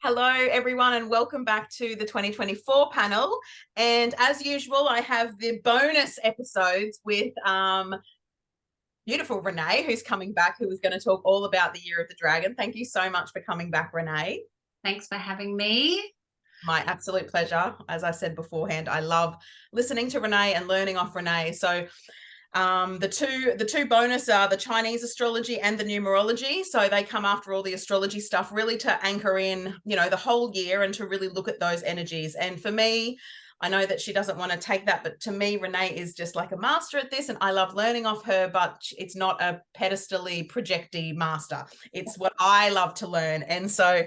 Hello, everyone, and welcome back to the 2024 panel. And as usual, I have the bonus episodes with beautiful Renee, who's coming back, who is going to talk all about the Year of the Dragon. Thank you so much for coming back, Renee. Thanks for having me. My absolute pleasure. As I said beforehand, I love listening to Renee and learning off Renee. So the two bonus are the Chinese astrology and the numerology. So they come after all the astrology stuff, really to anchor in, the whole year and to really look at those energies. And for me, I know that she doesn't want to take that, but to me, Renee is just like a master at this, and I love learning off her, but it's not a pedestally projecty master. It's what I love to learn. And so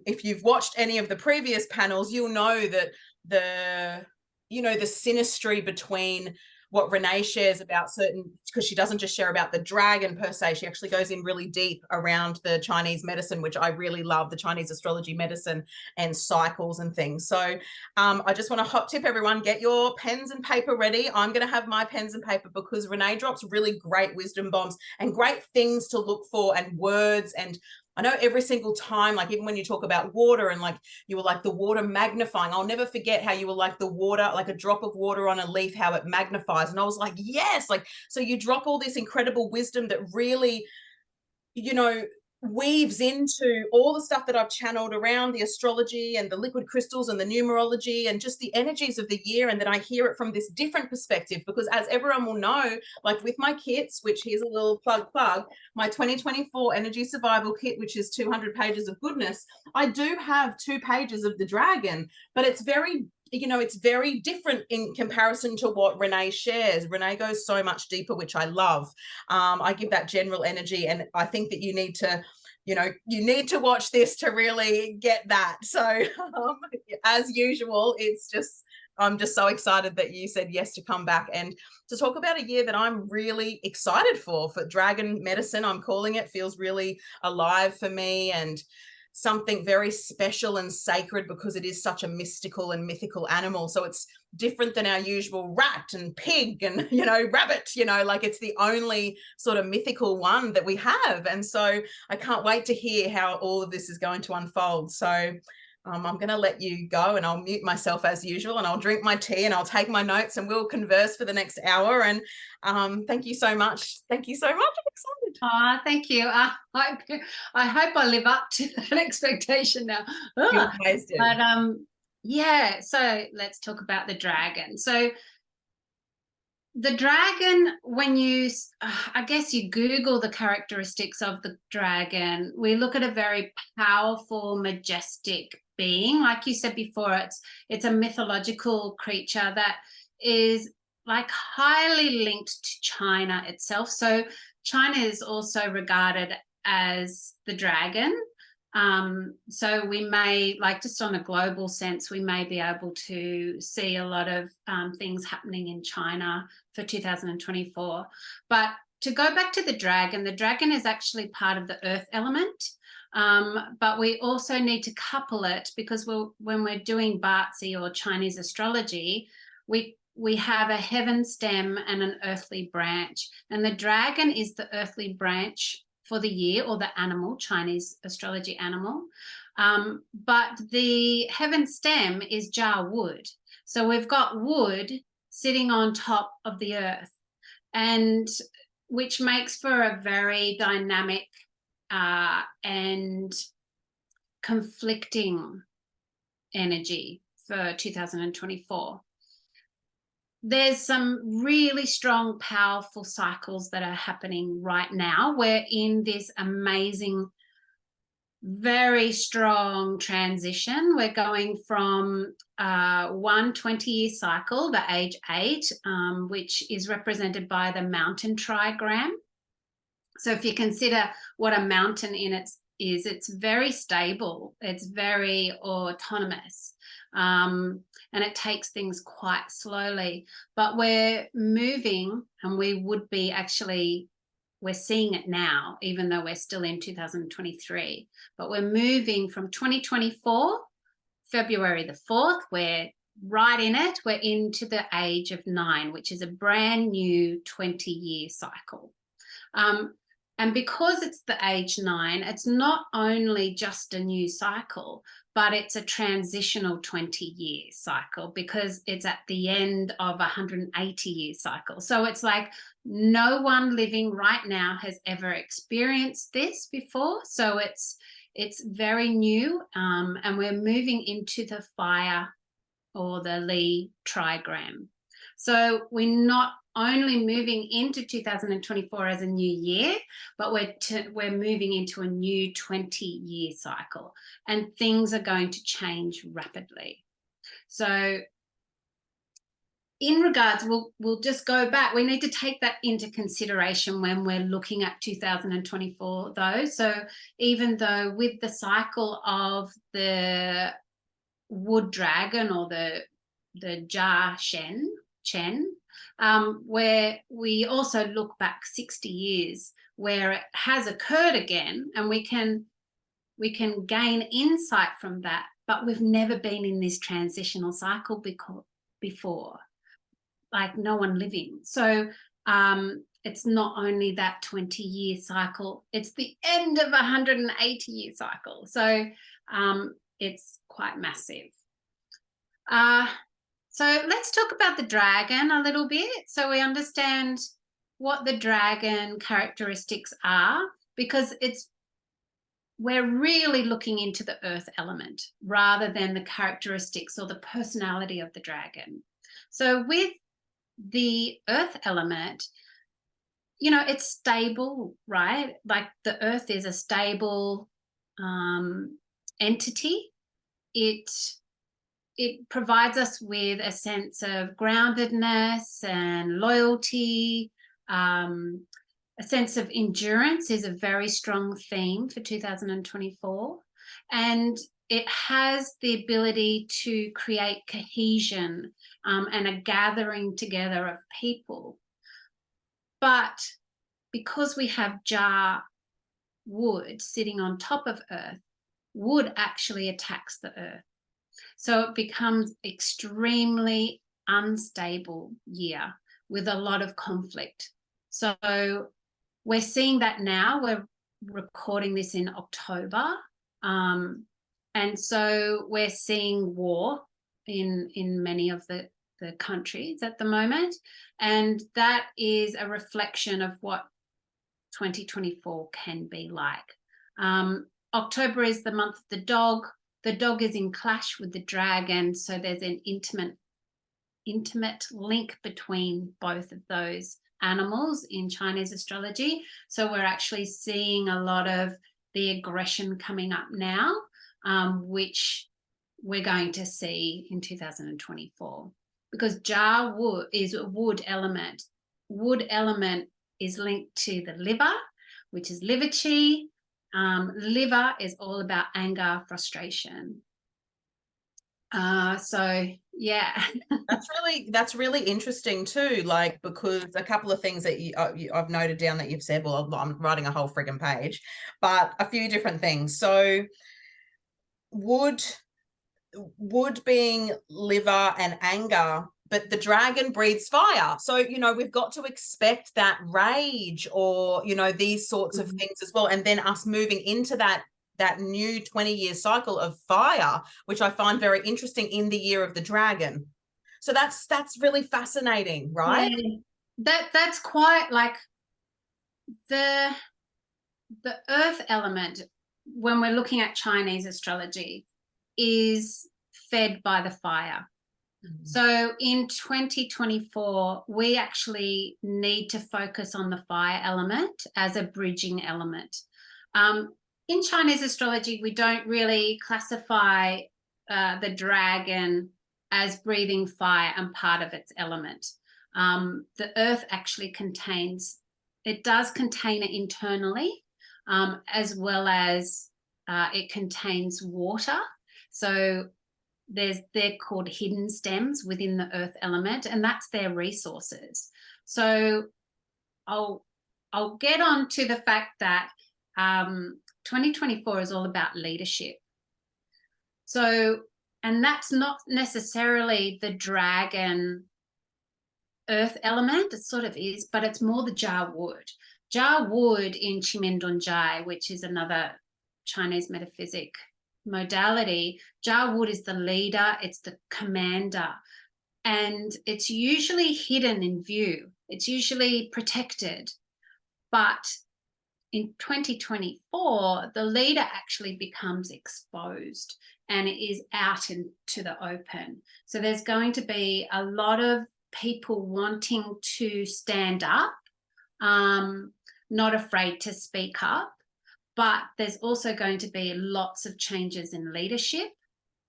if you've watched any of the previous panels, you'll know that the synastry between what Renee shares about certain, because she doesn't just share about the dragon per se, she actually goes in really deep around the Chinese medicine, which I really love, the Chinese astrology medicine and cycles and things. So I just want to hot tip everyone, get your pens and paper ready. I'm going to have my pens and paper because Renee drops really great wisdom bombs and great things to look for and words. And I know every single time, like even when you talk about water and like you were like the water magnifying, I'll never forget how you were like the water, like a drop of water on a leaf, how it magnifies. And I was like, yes, like, so you drop all this incredible wisdom that really, weaves into all the stuff that I've channeled around the astrology and the liquid crystals and the numerology and just the energies of the year. And then I hear it from this different perspective, because as everyone will know, like with my kits, which here's a little plug, my 2024 energy survival kit, which is 200 pages of goodness, I do have 2 pages of the dragon, but it's very different in comparison to what Renee shares. Renee goes so much deeper, which I love. I give that general energy, and I think that you need to watch this to really get that. So as usual, I'm just so excited that you said yes to come back and to talk about a year that I'm really excited for dragon medicine. I'm calling it, feels really alive for me, and something very special and sacred because it is such a mystical and mythical animal. So it's different than our usual rat and pig and rabbit, like it's the only sort of mythical one that we have. And so I can't wait to hear how all of this is going to unfold. So I'm going to let you go, and I'll mute myself as usual, and I'll drink my tea and I'll take my notes, and we'll converse for the next hour. And thank you so much. I'm excited. Thank you. I hope I live up to that expectation now. You always do. But yeah, so let's talk about the dragon. So the dragon, when I guess you Google the characteristics of the dragon, we look at a very powerful, majestic being. Like you said before, it's a mythological creature that is like highly linked to China itself. So China is also regarded as the dragon. So we may, like just on a global sense, we may be able to see a lot of things happening in China for 2024. But to go back to the dragon is actually part of the earth element. But we also need to couple it, because when we're doing Bazi or Chinese astrology, we have a heaven stem and an earthly branch. And the dragon is the earthly branch for the year, or the animal, Chinese astrology animal. But the heaven stem is Jia wood. So we've got wood sitting on top of the earth, and which makes for a very dynamic and conflicting energy for 2024. There's some really strong, powerful cycles that are happening right now. We're in this amazing, very strong transition. We're going from one 20-year cycle, the age 8, which is represented by the mountain trigram. So if you consider what a mountain is, it's very stable, it's very autonomous. And it takes things quite slowly, but we're moving, and we're seeing it now, even though we're still in 2023, but we're moving from 2024, February the 4th, we're right in it, we're into the age of 9, which is a brand new 20-year cycle. And because it's the age 9, it's not only just a new cycle, but it's a transitional 20-year cycle, because it's at the end of a 180-year cycle. So it's like no one living right now has ever experienced this before. So it's very new, and we're moving into the fire or the Lee trigram. So we're not only moving into 2024 as a new year, but we're moving into a new 20-year cycle, and things are going to change rapidly. So in regards, we'll just go back. We need to take that into consideration when we're looking at 2024 though. So even though with the cycle of the wood dragon or the Jia Chen, where we also look back 60 years where it has occurred again, and we can gain insight from that, but we've never been in this transitional cycle before, like no one living. So it's not only that 20-year cycle, it's the end of a 180-year cycle. So it's quite massive. So let's talk about the dragon a little bit, so we understand what the dragon characteristics are, because we're really looking into the earth element rather than the characteristics or the personality of the dragon. So with the earth element, you know, it's stable, right? Like the earth is a stable entity. It provides us with a sense of groundedness and loyalty. A sense of endurance is a very strong theme for 2024. And it has the ability to create cohesion and a gathering together of people. But because we have Jia wood sitting on top of earth, wood actually attacks the earth. So it becomes extremely unstable year with a lot of conflict. So we're seeing that now. We're recording this in October. And so we're seeing war in many of the countries at the moment. And that is a reflection of what 2024 can be like. October is the month of the dog. The dog is in clash with the dragon, so there's an intimate link between both of those animals in Chinese astrology. So we're actually seeing a lot of the aggression coming up now, which we're going to see in 2024, because Jia wood is a wood element. Wood element is linked to the liver, which is liver qi. Liver is all about anger, frustration. So yeah. that's really interesting too, like, because a couple of things that I've noted down that you've said, well, I'm writing a whole friggin' page, but a few different things. So wood being liver and anger, but the dragon breathes fire. So, you know, we've got to expect that rage or, you know, these sorts of things as well. And then us moving into that new 20-year cycle of fire, which I find very interesting in the year of the dragon. So that's really fascinating, right? Yeah. That's quite like the earth element, when we're looking at Chinese astrology, is fed by the fire. So in 2024, we actually need to focus on the fire element as a bridging element. In Chinese astrology, we don't really classify the dragon as breathing fire and part of its element. The earth actually does contain it internally, as well as it contains water. So they're called hidden stems within the earth element, and that's their resources. So I'll get on to the fact that 2024 is all about leadership. So, and that's not necessarily the dragon earth element, it sort of is, but it's more the Jia wood. Jia wood in Chimendonjai, which is another Chinese metaphysic modality, Jia wood is the leader, it's the commander, and it's usually hidden in view. It's usually protected. But in 2024, the leader actually becomes exposed and it is out into the open. So there's going to be a lot of people wanting to stand up, not afraid to speak up, but there's also going to be lots of changes in leadership.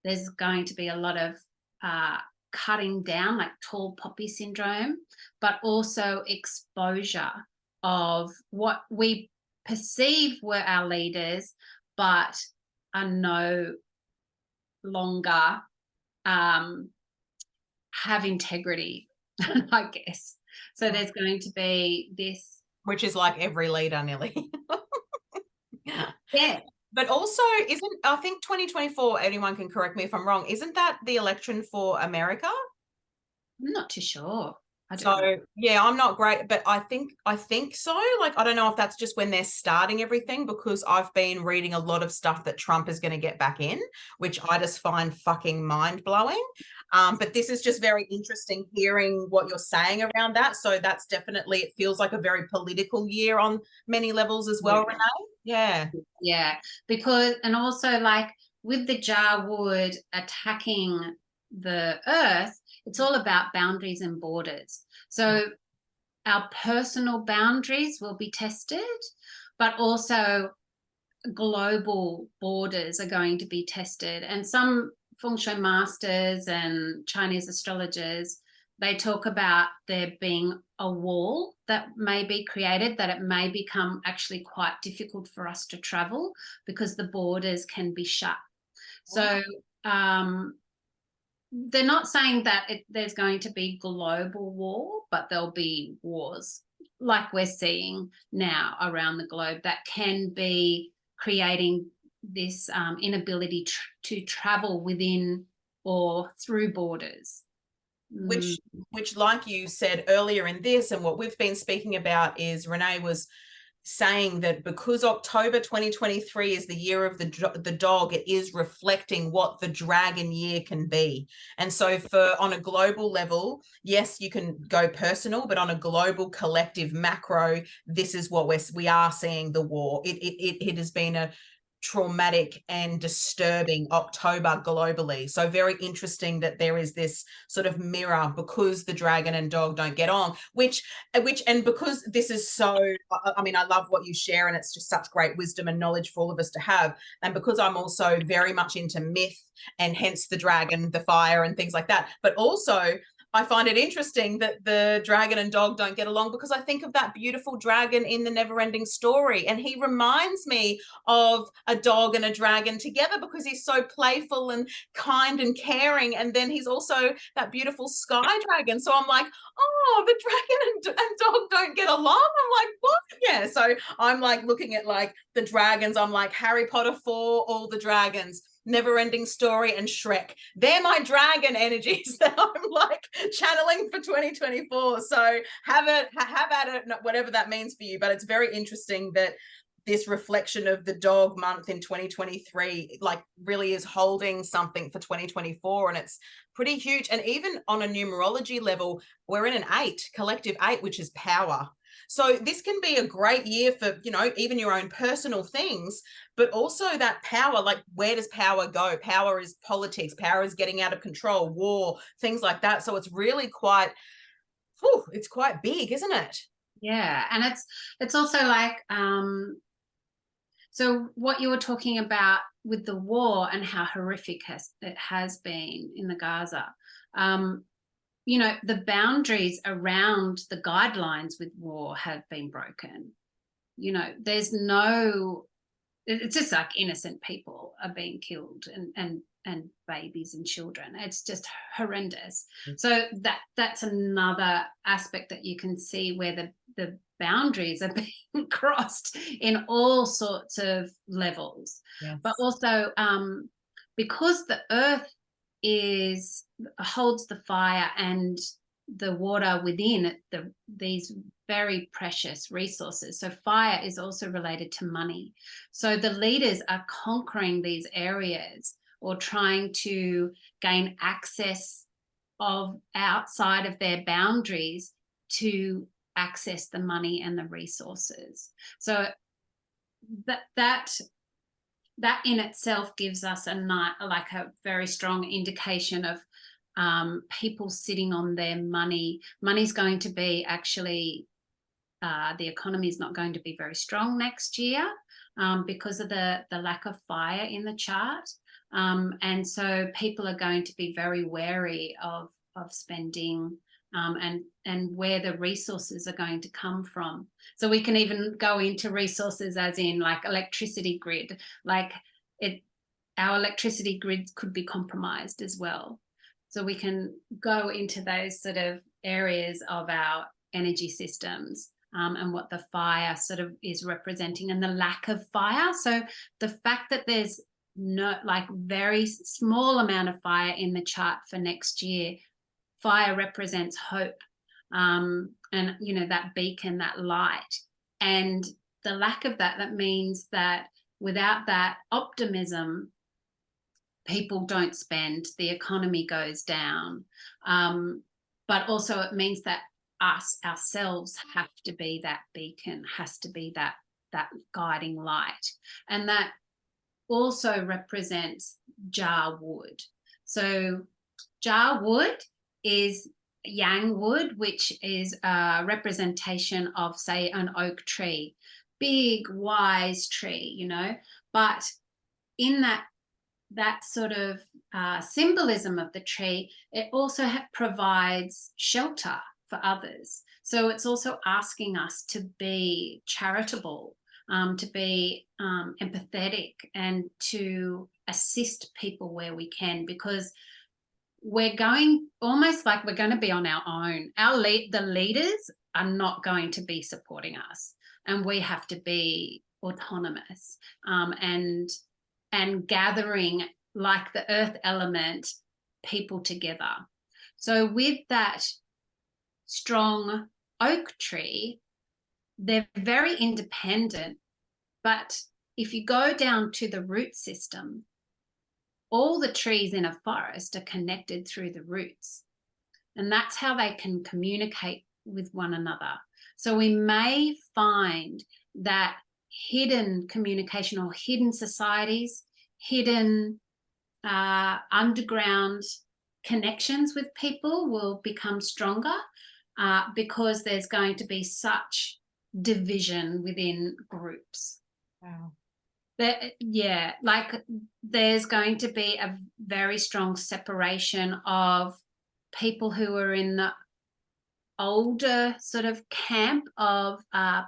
There's going to be a lot of cutting down, like tall poppy syndrome, but also exposure of what we perceive were our leaders, but are no longer have integrity, I guess. So there's going to be this, which is like every leader nearly. yeah. But also, I think 2024, anyone can correct me if I'm wrong, isn't that the election for America? I'm not too sure. So yeah, I'm not great, but I think so. Like, I don't know if that's just when they're starting everything, because I've been reading a lot of stuff that Trump is going to get back in, which I just find fucking mind blowing. But this is just very interesting hearing what you're saying around that. So that's definitely, it feels like a very political year on many levels as well, Renee. Yeah, because, and also like with the Jia wood attacking the earth, it's all about boundaries and borders. So our personal boundaries will be tested, but also global borders are going to be tested. And some feng shui masters and Chinese astrologers, they talk about there being a wall that may be created, that it may become actually quite difficult for us to travel because the borders can be shut. So they're not saying that there's going to be global war, but there'll be wars like we're seeing now around the globe that can be creating this inability to travel within or through borders. Which, like you said earlier in this, and what we've been speaking about, is Renee was saying that because October 2023 is the year of the dog, it is reflecting what the dragon year can be. And so on a global level, yes, you can go personal, but on a global collective macro, this is what we are seeing, the war. It has been a traumatic and disturbing October globally. So very interesting that there is this sort of mirror, because the dragon and dog don't get on, which and because this is so, I mean, I love what you share, and it's just such great wisdom and knowledge for all of us to have. And because I'm also very much into myth, and hence the dragon, the fire and things like that, but also I find it interesting that the dragon and dog don't get along, because I think of that beautiful dragon in the Never-Ending Story, and he reminds me of a dog and a dragon together, because he's so playful and kind and caring, and then he's also that beautiful sky dragon. So I'm like, oh, the dragon and dog don't get along. I'm like, what? Yeah. So I'm like looking at like the dragons. I'm like, Harry Potter 4, all the dragons. Never-Ending Story, and Shrek. They're my dragon energies that I'm like channeling for 2024. So have at it, whatever that means for you. But it's very interesting that this reflection of the dog month in 2023 like really is holding something for 2024, and it's pretty huge. And even on a numerology level, we're in an 8, collective 8, which is power. So this can be a great year for, you know, even your own personal things, but also that power, like where does power go? Power is politics, power is getting out of control, war, things like that. So it's really quite, it's quite big, isn't it? Yeah. And it's also like, so what you were talking about with the war and how horrific it has been in the Gaza, you know, the boundaries around the guidelines with war have been broken. You know, there's no, it's just like innocent people are being killed, and babies and children. It's just horrendous. So that's another aspect that you can see where the boundaries are being crossed in all sorts of levels. Yes. But also because the earth holds the fire, and the water within these very precious resources. So fire is also related to money. So the leaders are conquering these areas or trying to gain access of outside of their boundaries to access the money and the resources. So that in itself gives us like a very strong indication of people sitting on their money. Money's going to be actually, the economy is not going to be very strong next year because of the lack of fire in the chart. And so people are going to be very wary of spending and where the resources are going to come from. So we can even go into resources as in like electricity grid, like our electricity grid could be compromised as well. So we can go into those sort of areas of our energy systems and what the fire sort of is representing and the lack of fire. So the fact that there's no, like, very small amount of fire in the chart for next year, fire represents hope and, you know, that beacon, that light. And the lack of that means that without that optimism, people don't spend, the economy goes down. But also it means that ourselves have to be that beacon, has to be that guiding light. And that also represents jar wood. So jar wood is yang wood, which is a representation of, say, an oak tree, big, wise tree, you know. But in that sort of symbolism of the tree, it also provides shelter for others. So it's also asking us to be charitable, to be empathetic, and to assist people where we can, because we're going almost like we're going to be on our own. The leaders are not going to be supporting us, and we have to be autonomous and gathering, like the earth element, people together. So with that strong oak tree, they're very independent, but if you go down to the root system, all the trees in a forest are connected through the roots, and that's how they can communicate with one another. So we may find that hidden communication or hidden societies, hidden underground connections with people will become stronger because there's going to be such division within groups. Wow. Yeah, like there's going to be a very strong separation of people who are in the older sort of camp of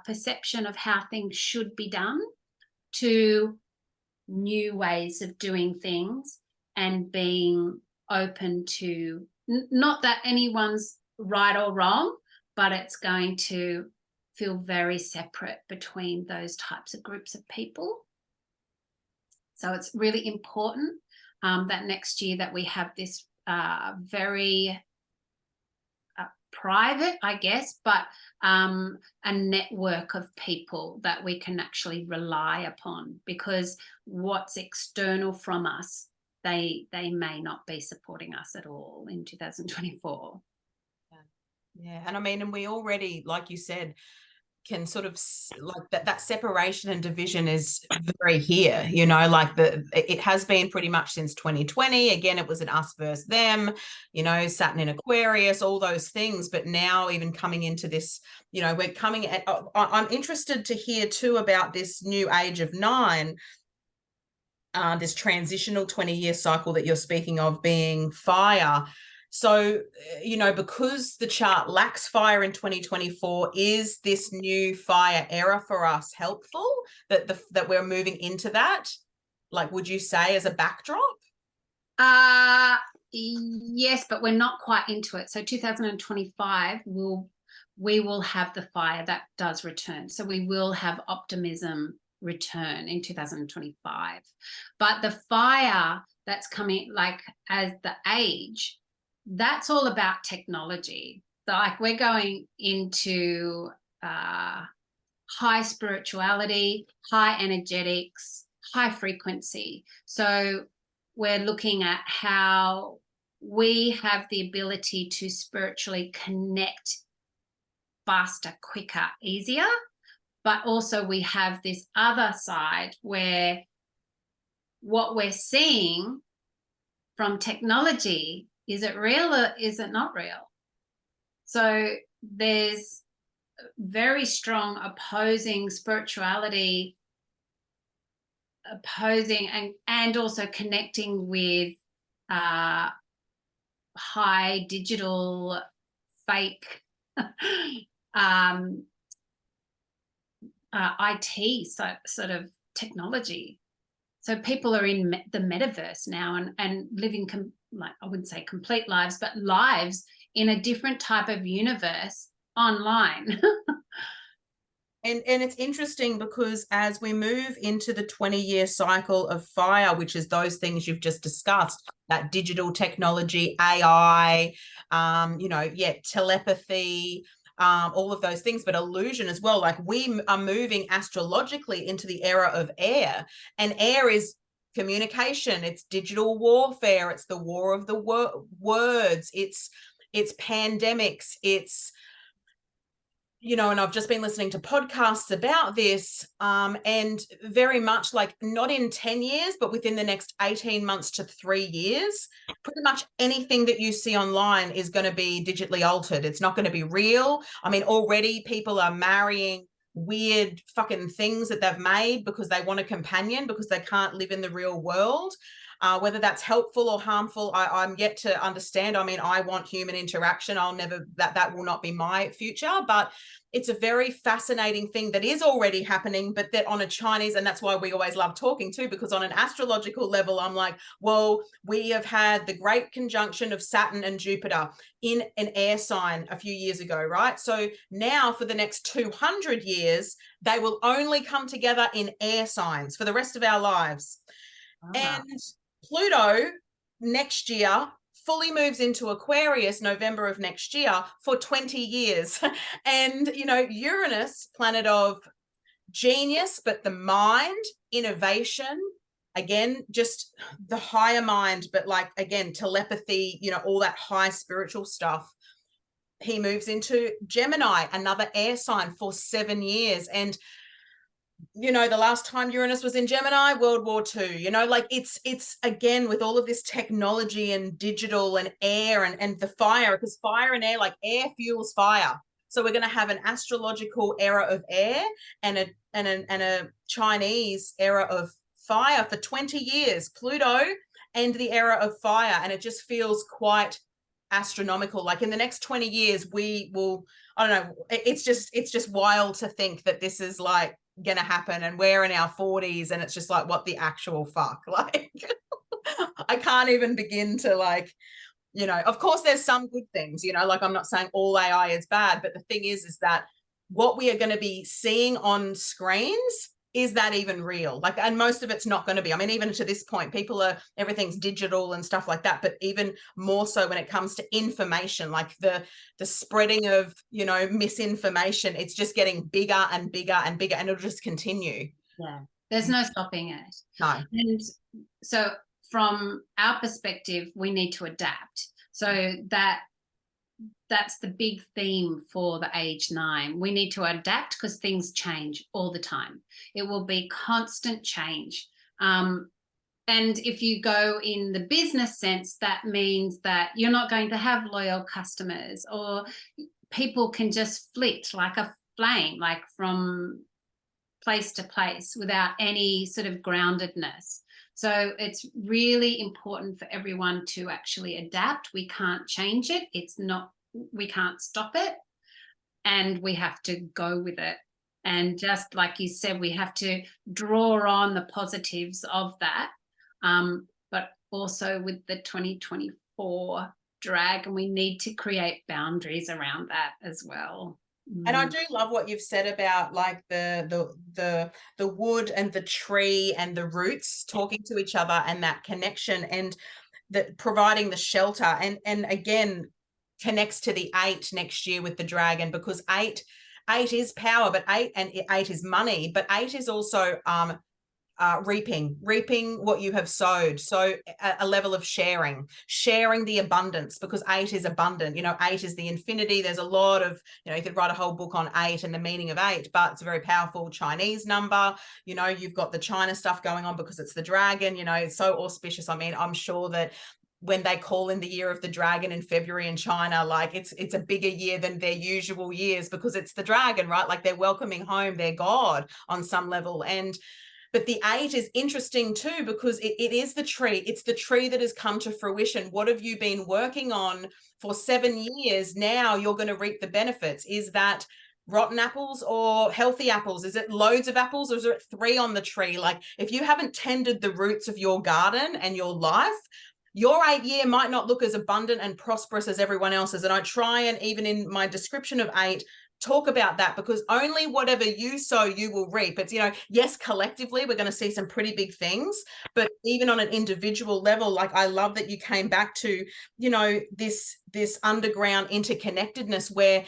perception of how things should be done to new ways of doing things and being open to, not that anyone's right or wrong, but it's going to feel very separate between those types of groups of people. So it's really important that next year that we have this very private, I guess, but a network of people that we can actually rely upon, because what's external from us, they may not be supporting us at all in 2024. Yeah, and I mean, and we already, like you said, can sort of like that separation and division is very here, you know, like it has been pretty much since 2020. Again, it was an us versus them, you know, Saturn in Aquarius, all those things. But now even coming into this, you know, we're coming at, I'm interested to hear too about this new age of 9, this transitional 20-year cycle that you're speaking of being fire. So, you know, because the chart lacks fire in 2024, is this new fire era for us helpful, that we're moving into that? Like, would you say as a backdrop? Yes, but we're not quite into it. So 2025 we will have the fire that does return. So we will have optimism return in 2025. But the fire that's coming, like as the age, that's all about technology. like we're going into high spirituality, high energetics, high frequency. So we're looking at how we have the ability to spiritually connect faster, quicker, easier. But also we have this other side where what we're seeing from technology, is it real or is it not real? So there's very strong opposing spirituality, opposing and also connecting with high digital fake IT sort of technology. So people are in the metaverse now and living like, I wouldn't say complete lives, but lives in a different type of universe online. And it's interesting because as we move into the 20-year cycle of fire, which is those things you've just discussed, that digital technology, AI, telepathy, all of those things, but illusion as well. Like we are moving astrologically into the era of air, and air is communication. It's digital warfare. It's the war of the words. It's pandemics. It's and I've just been listening to podcasts about this, and very much like not in 10 years, but within the next 18 months to 3 years, pretty much anything that you see online is going to be digitally altered. It's not going to be real. I mean, already people are marrying weird fucking things that they've made because they want a companion, because they can't live in the real world. Whether that's helpful or harmful, I'm yet to understand. I mean, I want human interaction. I'll never, that will not be my future, but it's a very fascinating thing that is already happening, but that on a Chinese, and that's why we always love talking too, because on an astrological level, I'm like, well, we have had the great conjunction of Saturn and Jupiter in an air sign a few years ago, right? So now for the next 200 years, they will only come together in air signs for the rest of our lives. And Pluto next year fully moves into Aquarius November of next year for 20 years. And, Uranus, planet of genius, but the mind, innovation, again, just the higher mind, but like, again, telepathy, all that high spiritual stuff. He moves into Gemini, another air sign, for 7 years. And the last time Uranus was in Gemini, World War II, like it's again, with all of this technology and digital and air and the fire, because fire and air, like air fuels fire. So we're going to have an astrological era of air and a Chinese era of fire for 20 years, Pluto and the era of fire. And it just feels quite astronomical. Like in the next 20 years, we will, I don't know, it's just wild to think that this is like gonna happen and we're in our 40s and it's just like, what the actual fuck? Like I can't even begin to like, of course there's some good things, like I'm not saying all AI is bad, but the thing is that what we are going to be seeing on screens, is that even real? Like, and most of it's not going to be. I mean, even to this point, everything's digital and stuff like that, but even more so when it comes to information, like the spreading of, misinformation, it's just getting bigger and bigger and bigger, and it'll just continue. Yeah, there's no stopping it. No. And so from our perspective, we need to adapt. So that's the big theme for the age 9. We need to adapt because things change all the time. It will be constant change. And if you go in the business sense, that means that you're not going to have loyal customers, or people can just flit like a flame, like from place to place without any sort of groundedness. So it's really important for everyone to actually adapt. We can't change it. We can't stop it, and we have to go with it. And just like you said, we have to draw on the positives of that, but also with the 2024 drag, and we need to create boundaries around that as well. And I do love what you've said about like the wood and the tree and the roots talking to each other, and that connection, and providing the shelter. And again, connects to the 8 next year with the dragon, because 8 is power, but 8 is money, but 8 is also reaping what you have sowed. So a level of sharing the abundance, because 8 is abundant. 8 is the infinity. There's a lot of, you could write a whole book on 8 and the meaning of 8, but it's a very powerful Chinese number. You've got the China stuff going on because it's the dragon. It's so auspicious. I mean, I'm sure that when they call in the year of the dragon in February in China, like it's a bigger year than their usual years, because it's the dragon, right? Like they're welcoming home their god on some level. But the 8 is interesting too, because it is the tree. It's the tree that has come to fruition. What have you been working on for 7 years? Now you're going to reap the benefits. Is that rotten apples or healthy apples? Is it loads of apples, or is it 3 on the tree? Like, if you haven't tended the roots of your garden and your life, your 8 year might not look as abundant and prosperous as everyone else's. And I try, and even in my description of 8, talk about that, because only whatever you sow, you will reap. It's, yes, collectively, we're going to see some pretty big things, but even on an individual level, like, I love that you came back to, this underground interconnectedness where,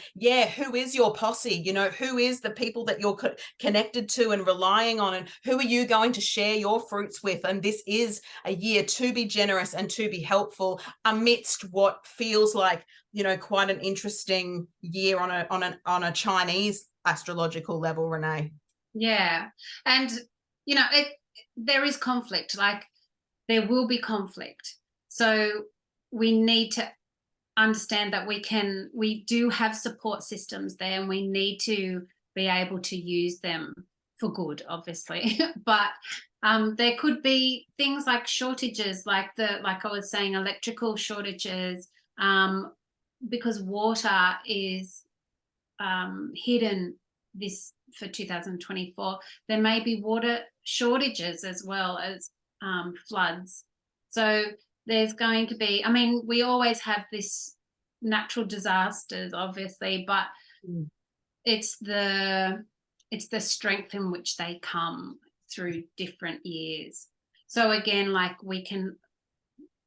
who is your posse? Who is the people that you're connected to and relying on, and who are you going to share your fruits with? And this is a year to be generous and to be helpful amidst what feels like, quite an interesting year on a Chinese astrological level, Renee. Yeah. And, there is conflict, like there will be conflict. So we need to understand that we do have support systems there, and we need to be able to use them for good, obviously. But there could be things like shortages, like I was saying, electrical shortages, because water is hidden this for 2024. There may be water shortages as well as floods. So there's going to be, I mean, we always have this natural disasters, obviously, but it's the strength in which they come through different years. So again, like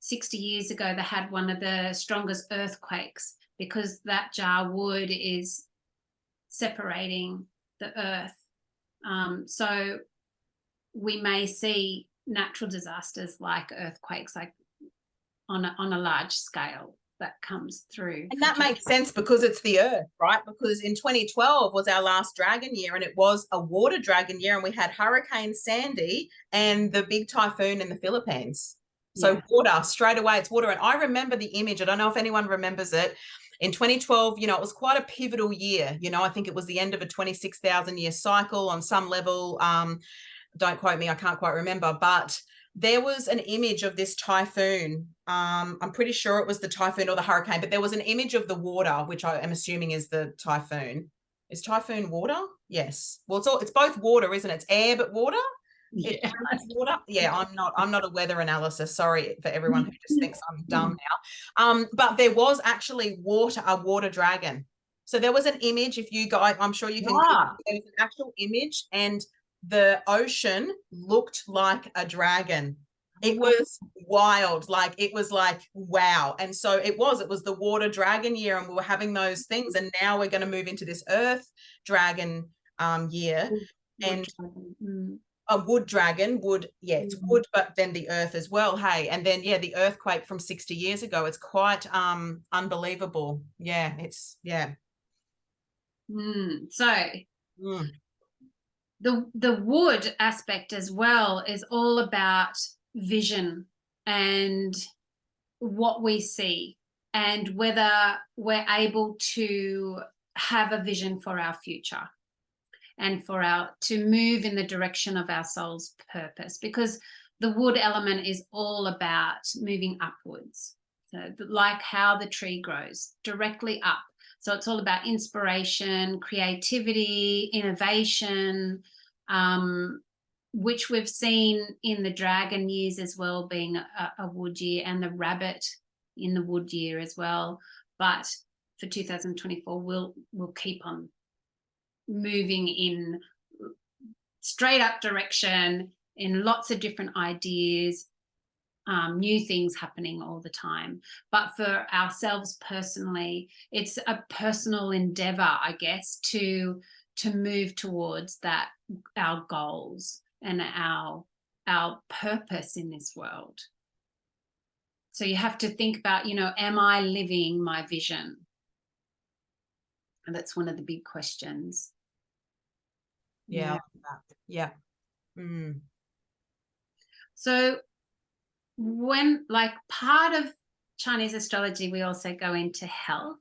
60 years ago, they had one of the strongest earthquakes, because that jar wood is separating the earth. So we may see natural disasters like earthquakes, like on a large scale, that comes through. And that makes sense, because it's the earth, right? Because in 2012 was our last dragon year, and it was a water dragon year, and we had Hurricane Sandy and the big typhoon in the Philippines. So water, straight away, it's water. And I remember the image. I don't know if anyone remembers it. In 2012, it was quite a pivotal year. I think it was the end of a 26,000 year cycle on some level. Don't quote me, I can't quite remember, but there was an image of this typhoon. I'm pretty sure it was the typhoon or the hurricane, but there was an image of the water, which I am assuming is the typhoon. Is typhoon water? Yes. Well, it's both water, isn't it? It's air, but water. Yeah. Water. Yeah, I'm not a weather analysis. Sorry for everyone who just thinks I'm dumb now. But there was actually a water dragon. So there was an image. If you guys, I'm sure you can. There was an actual image, and the ocean looked like a dragon. It was wild. Like, it was like, wow. And so it was the water dragon year, and we were having those things. And now we're going to move into this earth dragon year. And a wood dragon, it's wood, but then the earth as well. Hey, and then the earthquake from 60 years ago. It's quite unbelievable. So the wood aspect as well is all about vision and what we see, and whether we're able to have a vision for our future, and to move in the direction of our soul's purpose, because the wood element is all about moving upwards. So like how the tree grows, directly up. So it's all about inspiration, creativity, innovation, which we've seen in the dragon years as well, being a wood year, and the rabbit in the wood year as well. But for 2024, we'll keep on moving in straight up direction, in lots of different ideas, new things happening all the time. But for ourselves personally, it's a personal endeavor, I guess, to move towards that, our goals and our purpose in this world. So you have to think about, you know, am I living my vision? And that's one of the big questions. Yeah. I love that. Yeah. Mm. So when, like, part of Chinese astrology, we also go into health.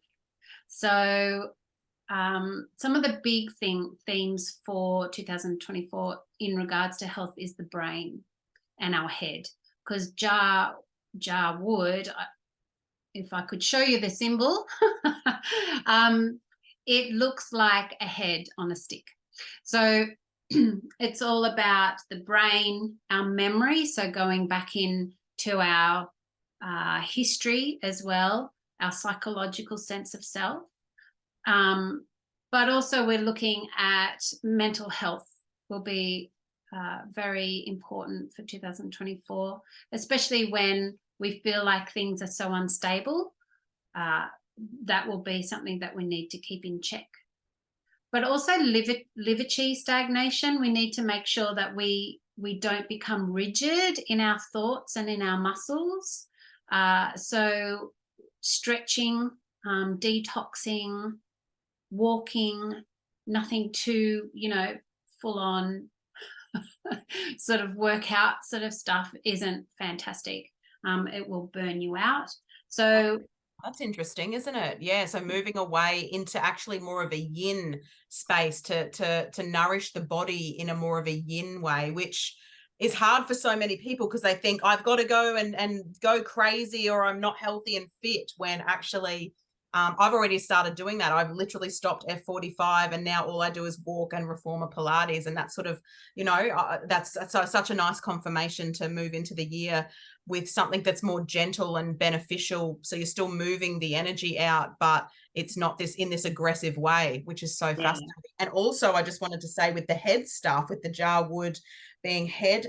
So some of the big themes for 2024 in regards to health is the brain and our head, because jar wood, if I could show you the symbol, it looks like a head on a stick. So it's all about the brain, our memory, so going back into our history as well, our psychological sense of self. But also we're looking at mental health will be very important for 2024, especially when we feel like things are so unstable. That will be something that we need to keep in check. But also liver chi stagnation, we need to make sure that we don't become rigid in our thoughts and in our muscles. So stretching, detoxing, walking, nothing too, you know, full on sort of workout sort of stuff isn't fantastic. It will burn you out. So that's interesting, isn't it? Yeah. So moving away into actually more of a yin space to nourish the body in a more of a yin way, which is hard for so many people because they think I've got to go and go crazy or I'm not healthy and fit, when actually I've already started doing that. I've literally stopped F45 and now all I do is walk and reformer Pilates. And that's sort of, you know, that's such a nice confirmation to move into the year with something that's more gentle and beneficial. So you're still moving the energy out, but it's not in this aggressive way, which is so fascinating. And also I just wanted to say with the head stuff, with the jar wood being head,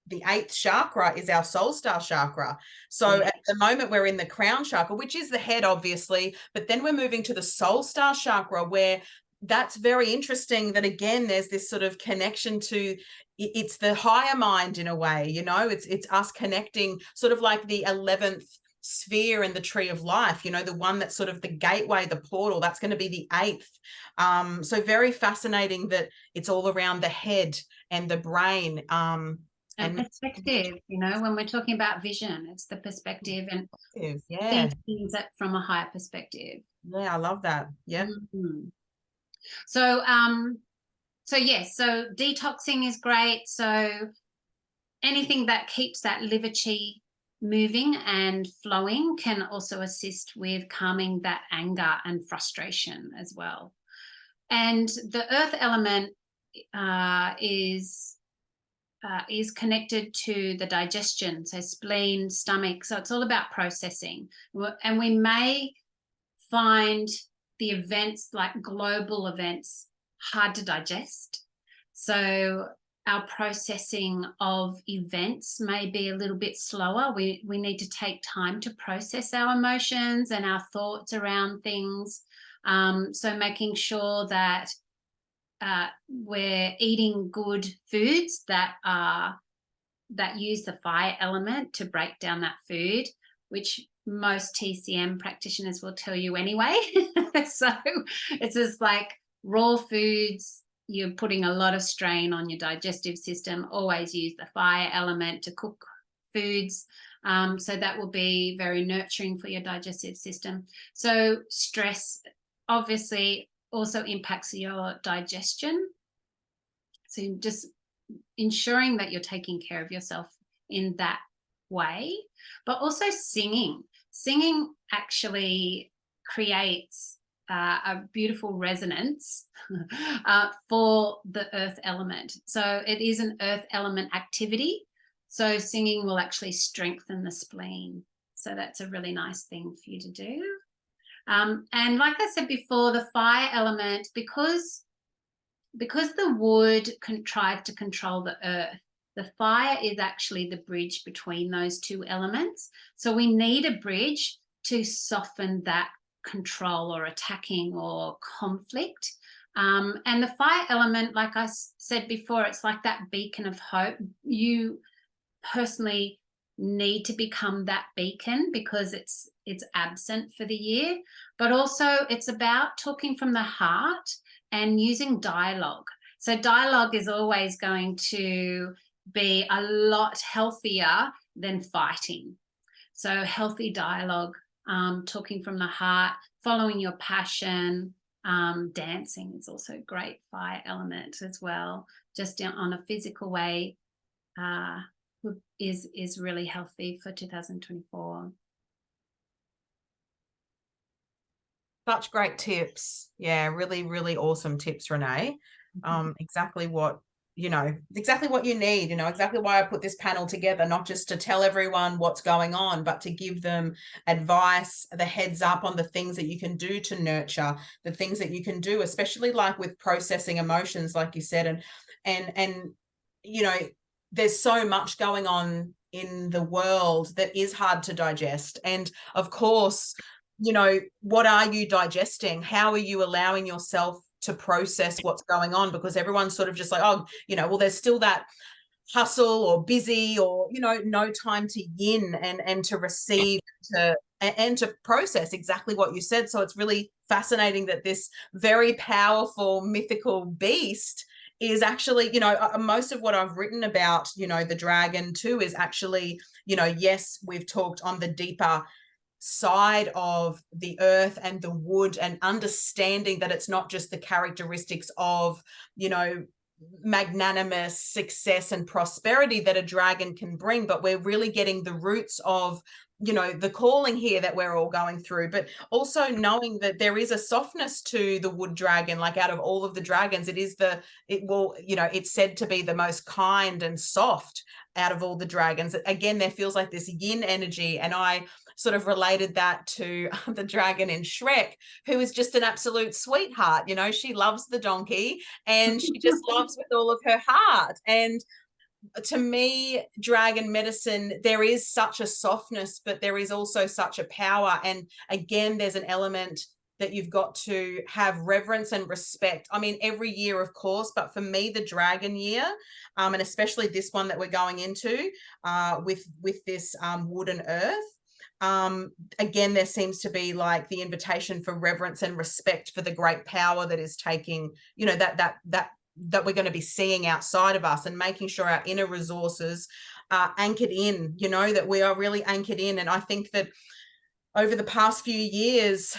the 8th chakra is our soul star chakra. So at the moment we're in the crown chakra, which is the head, obviously, but then we're moving to the soul star chakra, where that's very interesting that, again, there's this sort of connection to, it's the higher mind in a way, you know, it's us connecting, sort of like the 11th sphere in the tree of life, you know, the one that's sort of the gateway, the portal, that's going to be the 8th. So very fascinating that it's all around the head and the brain. And perspective, you know, when we're talking about vision, it's the perspective and seeing things from a higher perspective. Yeah, I love that. Yeah. Mm-hmm. So yes, so detoxing is great. So anything that keeps that liver chi moving and flowing can also assist with calming that anger and frustration as well. And the earth element is connected to the digestion, so spleen, stomach. So it's all about processing. And we may find the events, like global events, hard to digest. So our processing of events may be a little bit slower. We need to take time to process our emotions and our thoughts around things. So making sure that we're eating good foods that use the fire element to break down that food, which most TCM practitioners will tell you anyway. So it's just like raw foods, you're putting a lot of strain on your digestive system. Always use the fire element to cook foods. So that will be very nurturing for your digestive system. So stress obviously also impacts your digestion. So just ensuring that you're taking care of yourself in that way, but also singing. Singing actually creates a beautiful resonance for the earth element. So it is an earth element activity. So singing will actually strengthen the spleen. So that's a really nice thing for you to do. And like I said before, the fire element, because the wood tries to control the earth, The fire is actually the bridge between those two elements. So we need a bridge to soften that control or attacking or conflict. And the fire element, like I said before, it's like that beacon of hope. You personally need to become that beacon because it's absent for the year, but also it's about talking from the heart and using dialogue. So dialogue is always going to be a lot healthier than fighting. So healthy dialogue, talking from the heart, following your passion. Dancing is also a great fire element as well, just on a physical way, is really healthy for 2024. Such great tips. Yeah, really, really awesome tips, Renee. Exactly what exactly what you need, exactly why I put this panel together, not just to tell everyone what's going on, but to give them advice, the heads up on the things that you can do to nurture, the things that you can do, especially like with processing emotions, like you said, and there's so much going on in the world that is hard to digest. And of course, what are you digesting? How are you allowing yourself to process what's going on? Because everyone's sort of just like, oh, well, there's still that hustle or busy or, no time to yin and to receive and to process exactly what you said. So it's really fascinating that this very powerful mythical beast is actually, most of what I've written about, the dragon too, is actually, yes, we've talked on the deeper side of the earth and the wood, and understanding that it's not just the characteristics of, magnanimous success and prosperity that a dragon can bring, but we're really getting the roots of, the calling here that we're all going through, but also knowing that there is a softness to the wood dragon. Like, out of all of the dragons, it's said to be the most kind and soft out of all the dragons. Again, there feels like this yin energy, and I sort of related that to the dragon in Shrek, who is just an absolute sweetheart. She loves the donkey and she just loves with all of her heart. And to me, dragon medicine, there is such a softness, but there is also such a power. And again, there's an element that you've got to have reverence and respect. I mean, every year, of course, but for me, the dragon year, and especially this one that we're going into with this wood and earth, again, there seems to be like the invitation for reverence and respect for the great power that is taking, that we're going to be seeing outside of us, and making sure our inner resources are anchored in, that we are really anchored in. And I think that over the past few years,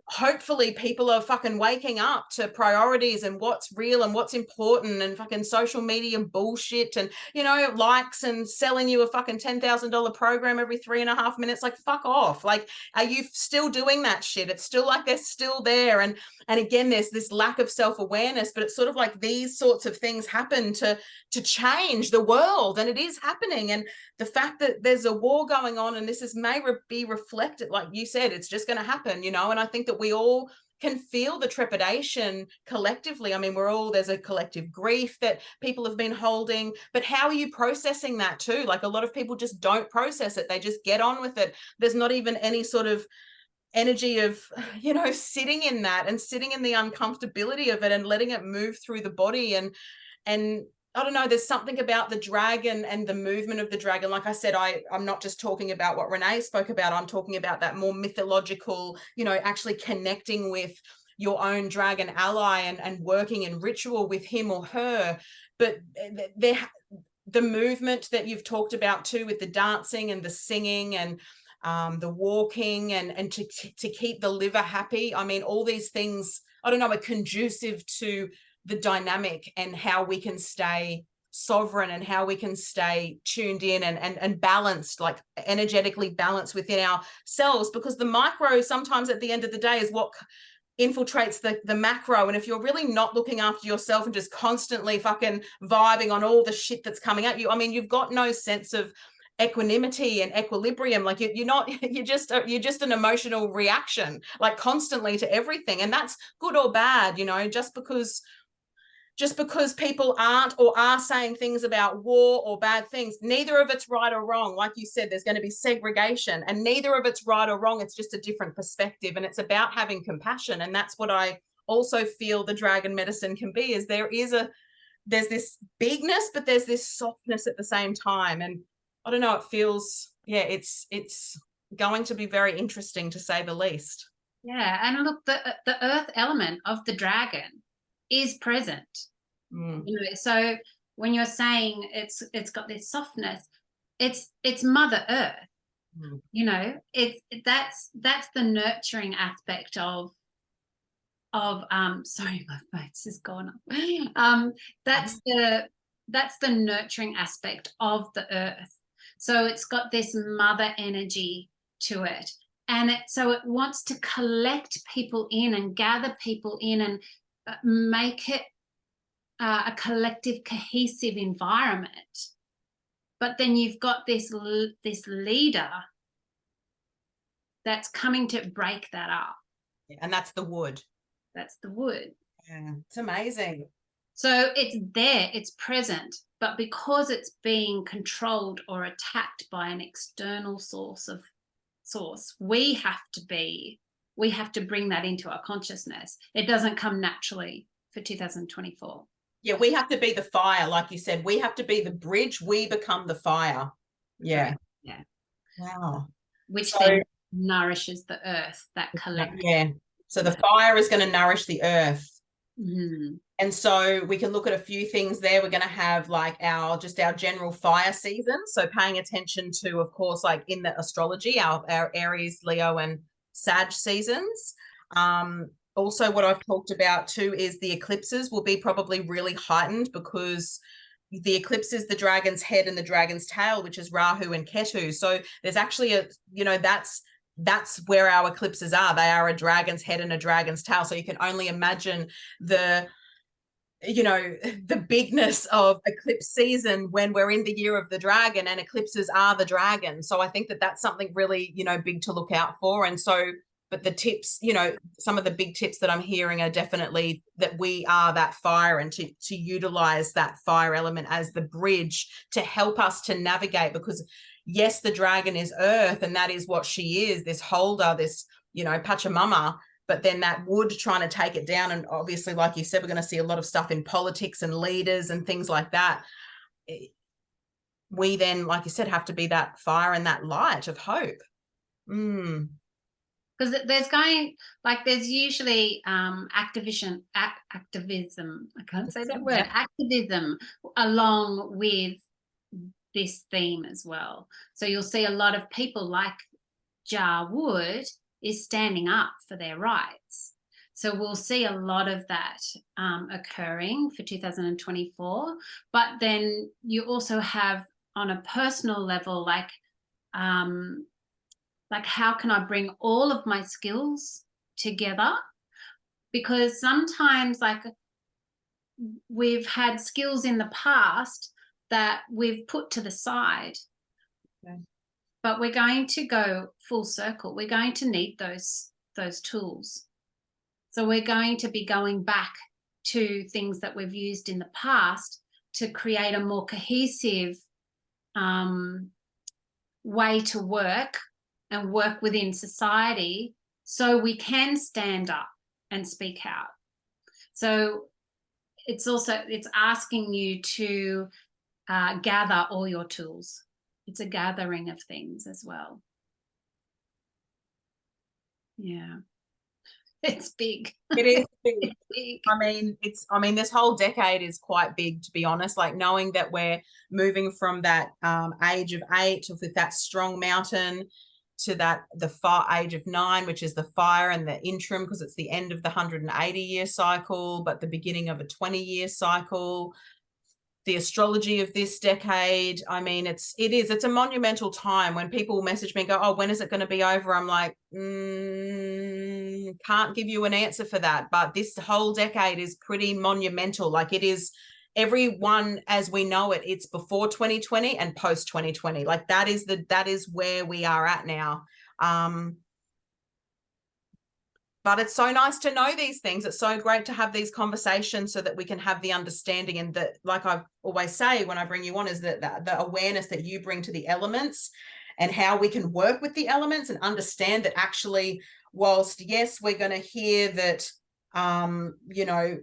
hopefully people are fucking waking up to priorities and what's real and what's important, and fucking social media bullshit and, likes and selling you a fucking $10,000 program every 3.5 minutes. Like, fuck off. Like, are you still doing that shit? It's still like they're still there. And again, there's this lack of self-awareness, but it's sort of like these sorts of things happen to change the world, and it is happening. And the fact that there's a war going on, and this may be reflected, like you said, it's just going to happen, and I think that we all can feel the trepidation collectively. I mean, there's a collective grief that people have been holding, but how are you processing that too? Like, a lot of people just don't process it. They just get on with it. There's not even any sort of energy of, sitting in that and sitting in the uncomfortability of it and letting it move through the body. And I don't know, there's something about the dragon and the movement of the dragon. Like I said, I'm not just talking about what Renee spoke about. I'm talking about that more mythological, actually connecting with your own dragon ally and working in ritual with him or her. But the movement that you've talked about too, with the dancing and the singing and the walking and to keep the liver happy. I mean, all these things, I don't know, are conducive to the dynamic and how we can stay sovereign and how we can stay tuned in and balanced, like energetically balanced within ourselves, because the micro sometimes at the end of the day is what infiltrates the macro. And if you're really not looking after yourself and just constantly fucking vibing on all the shit that's coming at you, I mean, you've got no sense of equanimity and equilibrium. Like you're just an emotional reaction, like constantly to everything. And that's good or bad, just because just because people aren't or are saying things about war or bad things, neither of it's right or wrong. Like you said, there's going to be segregation, and neither of it's right or wrong. It's just a different perspective, and it's about having compassion. And that's what I also feel the dragon medicine can be, is there's this bigness, but there's this softness at the same time. And I don't know, it feels, yeah, it's going to be very interesting, to say the least. Yeah, and look, the earth element of the dragon is present. You know, so when you're saying it's got this softness, it's Mother Earth. You know, that's the nurturing aspect of sorry, my voice is gone up. That's the nurturing aspect of the earth. So it's got this mother energy to it, and so it wants to collect people in and gather people in and make it a collective, cohesive environment. But then you've got this leader that's coming to break that up. And that's the wood. That's the wood. Yeah, it's amazing. So it's there, it's present, but because it's being controlled or attacked by an external source, we have to bring that into our consciousness. It doesn't come naturally for 2024. Yeah, we have to be the fire, like you said. We have to be the bridge. We become the fire. Yeah. Right. Yeah. Wow. Which then nourishes the earth, that collective. Yeah. So the fire is going to nourish the earth. Mm-hmm. And so we can look at a few things there. We're going to have like our general fire season. So paying attention to, of course, like in the astrology, our Aries, Leo, and Sag seasons. Also, what I've talked about too is the eclipses will be probably really heightened, because the eclipse is the dragon's head and the dragon's tail, which is Rahu and Ketu. So there's actually that's where our eclipses are. They are a dragon's head and a dragon's tail. So you can only imagine the bigness of eclipse season when we're in the year of the dragon, and eclipses are the dragon. So I think that that's something really, big to look out for. And so, but the tips, some of the big tips that I'm hearing are definitely that we are that fire, and to utilize that fire element as the bridge to help us to navigate, because yes, the dragon is earth, and that is what she is, this holder, this, Pachamama, but then that wood trying to take it down. And obviously, like you said, we're going to see a lot of stuff in politics and leaders and things like that. We then, like you said, have to be that fire and that light of hope. Because there's usually activism, I can't say that word, activism along with this theme as well. So you'll see a lot of people like Jar Wood is standing up for their rights. So we'll see a lot of that occurring for 2024. But then you also have, on a personal level, like how can I bring all of my skills together? Because sometimes, like, we've had skills in the past that we've put to the side. Okay. But we're going to go full circle. We're going to need those tools. So we're going to be going back to things that we've used in the past to create a more cohesive way to work and work within society, so we can stand up and speak out. So it's asking you to gather all your tools. It's a gathering of things as well. Yeah. It's big. It is big. It's big. I mean, this whole decade is quite big, to be honest, like knowing that we're moving from that age of 8 with that strong mountain to the age of 9, which is the fire and the interim, because it's the end of the 180-year cycle, but the beginning of a 20-year cycle. The astrology of this decade, I mean, it's a monumental time. When people message me and go, oh, when is it going to be over? I'm like, can't give you an answer for that. But this whole decade is pretty monumental. Like, it is everyone as we know it. It's before 2020 and post 2020. Like, that is where we are at now. But it's so nice to know these things. It's so great to have these conversations so that we can have the understanding, and that, like I always say when I bring you on, is that the awareness that you bring to the elements and how we can work with the elements and understand that actually, whilst yes, we're going to hear that, you know,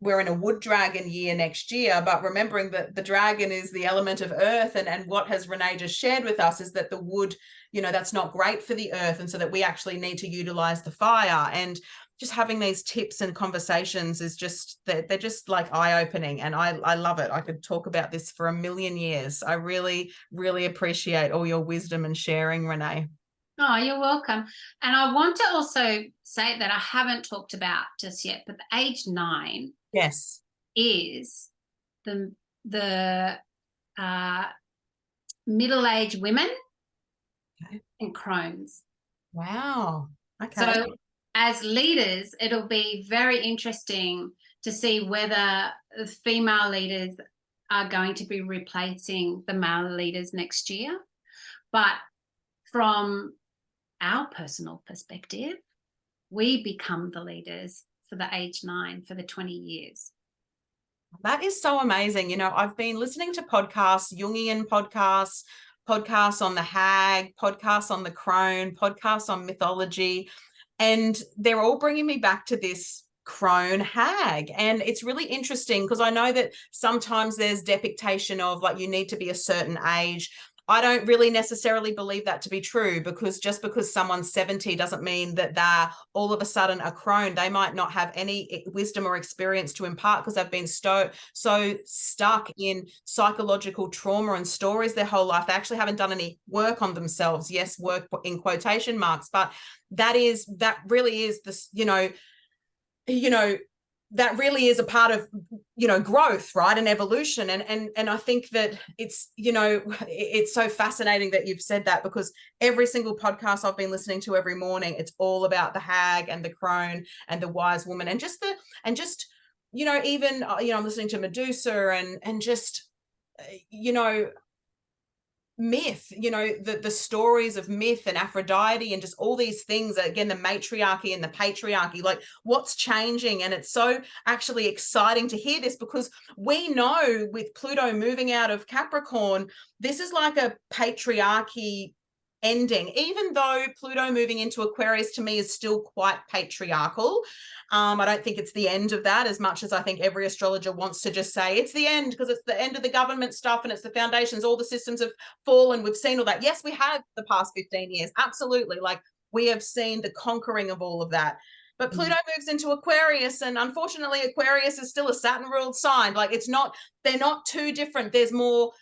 we're in a wood dragon year next year, but remembering that the dragon is the element of earth, and what has Renee just shared with us is that the wood, you know, that's not great for the earth, and so that we actually need to utilize the fire. And just having these tips and conversations is just, they're just like eye-opening, and I love it. I could talk about this for a million years. I really, really appreciate all your wisdom and sharing, Renee. Oh, you're welcome. And I want to also say that I haven't talked about just yet, but the age 9 Yes. is the middle-aged women and crones. Wow. Okay. So as leaders, it'll be very interesting to see whether the female leaders are going to be replacing the male leaders next year. But from our personal perspective, we become the leaders for the age 9 for the 20 years. That is so amazing. You know, I've been listening to podcasts, Jungian podcasts, podcasts on the hag, podcasts on the crone, podcasts on mythology, and they're all bringing me back to this crone hag. And it's really interesting because I know that sometimes there's depiction of like you need to be a certain age. I don't really necessarily believe that to be true, because just because someone's 70 doesn't mean that they're all of a sudden a crone. They might not have any wisdom or experience to impart because they've been so stuck in psychological trauma and stories their whole life. They actually haven't done any work on themselves. Yes, work in quotation marks, but that really is this, that really is a part of, growth, right, and evolution. And I think that it's, it's so fascinating that you've said that, because every single podcast I've been listening to every morning, it's all about the hag and the crone and the wise woman, and even I'm listening to Medusa and just myth, the stories of myth and Aphrodite and just all these things, again, the matriarchy and the patriarchy, like what's changing. And it's so actually exciting to hear this, because we know with Pluto moving out of Capricorn, this is like a patriarchy ending, even though Pluto moving into Aquarius to me is still quite patriarchal. I don't think it's the end of that, as much as I think every astrologer wants to just say it's the end, because it's the end of the government stuff and it's the foundations, all the systems have fallen. We've seen all that. Yes, we have the past 15 years. Absolutely. Like we have seen the conquering of all of that. But Pluto moves into Aquarius, and unfortunately Aquarius is still a Saturn ruled sign. Like they're not too different. There's more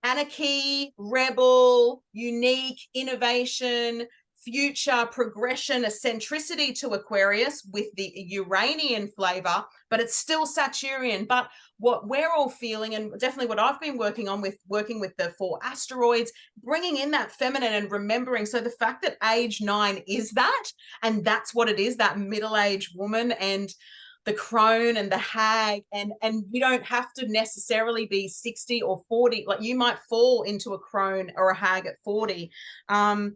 anarchy, rebel, unique, innovation, future, progression, eccentricity to Aquarius with the Uranian flavor, but it's still Saturnian. But what we're all feeling, and definitely what I've been working on with the 4 asteroids, bringing in that feminine and remembering. So the fact that age 9 is that, and that's what it is, that middle-aged woman and the crone and the hag, and you don't have to necessarily be 60 or 40. Like you might fall into a crone or a hag at 40. And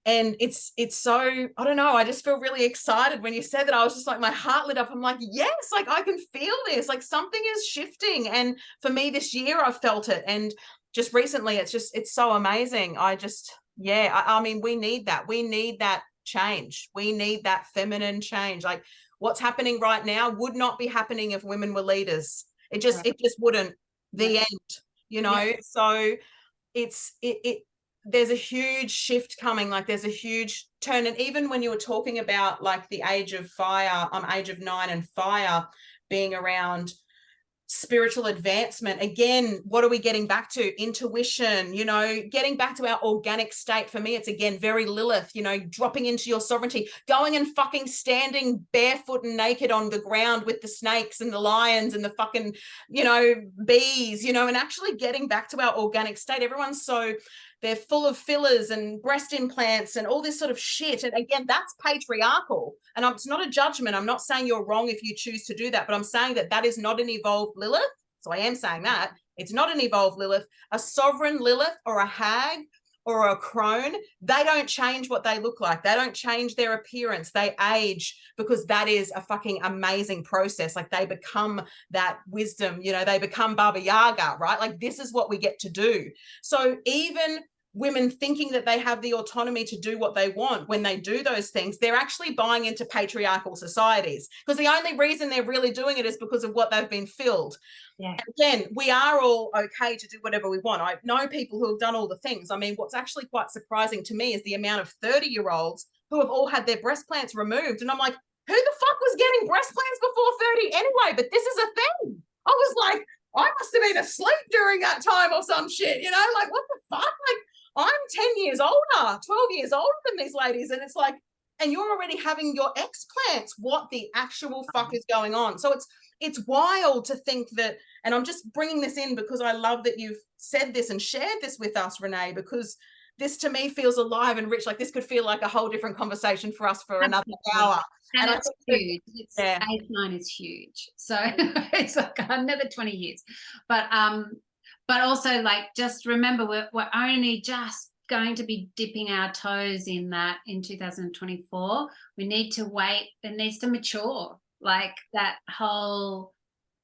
it's so, I don't know, I just feel really excited when you said that. I was just like, my heart lit up. I'm like, yes, like I can feel this, like something is shifting. And for me this year, I've felt it. And just recently, it's so amazing. I mean, we need that change. We need that feminine change. Like what's happening right now would not be happening if women were leaders. It just wouldn't. The end, so there's a huge shift coming. Like there's a huge turn. And even when you were talking about like the age of fire, age of 9 and fire being around spiritual advancement, again, what are we getting back to? Intuition, getting back to our organic state. For me, it's again very Lilith, dropping into your sovereignty, going and fucking standing barefoot and naked on the ground with the snakes and the lions and the fucking bees, and actually getting back to our organic state. Everyone's they're full of fillers and breast implants and all this sort of shit. And again, that's patriarchal. And it's not a judgment. I'm not saying you're wrong if you choose to do that, but I'm saying that is not an evolved Lilith. So I am saying that it's not an evolved Lilith. A sovereign Lilith or a hag or a crone, they don't change what they look like. They don't change their appearance. They age because that is a fucking amazing process. Like they become that wisdom, you know, they become Baba Yaga, right? Like this is what we get to do. So even women thinking that they have the autonomy to do what they want, when they do those things, they're actually buying into patriarchal societies, because the only reason they're really doing it is because of what they've been filled. Yeah. Again, we are all okay to do whatever we want. I know people who have done all the things. I mean, what's actually quite surprising to me is the amount of 30-year-olds who have all had their breast plants removed. And I'm like, who the fuck was getting breast plants before 30 anyway? But this is a thing. I was like, I must have been asleep during that time or some shit, you know? Like, what the fuck? Like, I'm 10 years older, 12 years older than these ladies. And it's like, and you're already having your explants. What the actual fuck is going on? So it's wild to think that, and I'm just bringing this in because I love that you've said this and shared this with us, Renee, because this to me feels alive and rich. Like this could feel like a whole different conversation for us for another hour. And it's huge. It's yeah. age 9 is huge. So it's like another 20 years. But also, like, just remember, we're only just going to be dipping our toes in that in 2024. We need to wait. It needs to mature, like that whole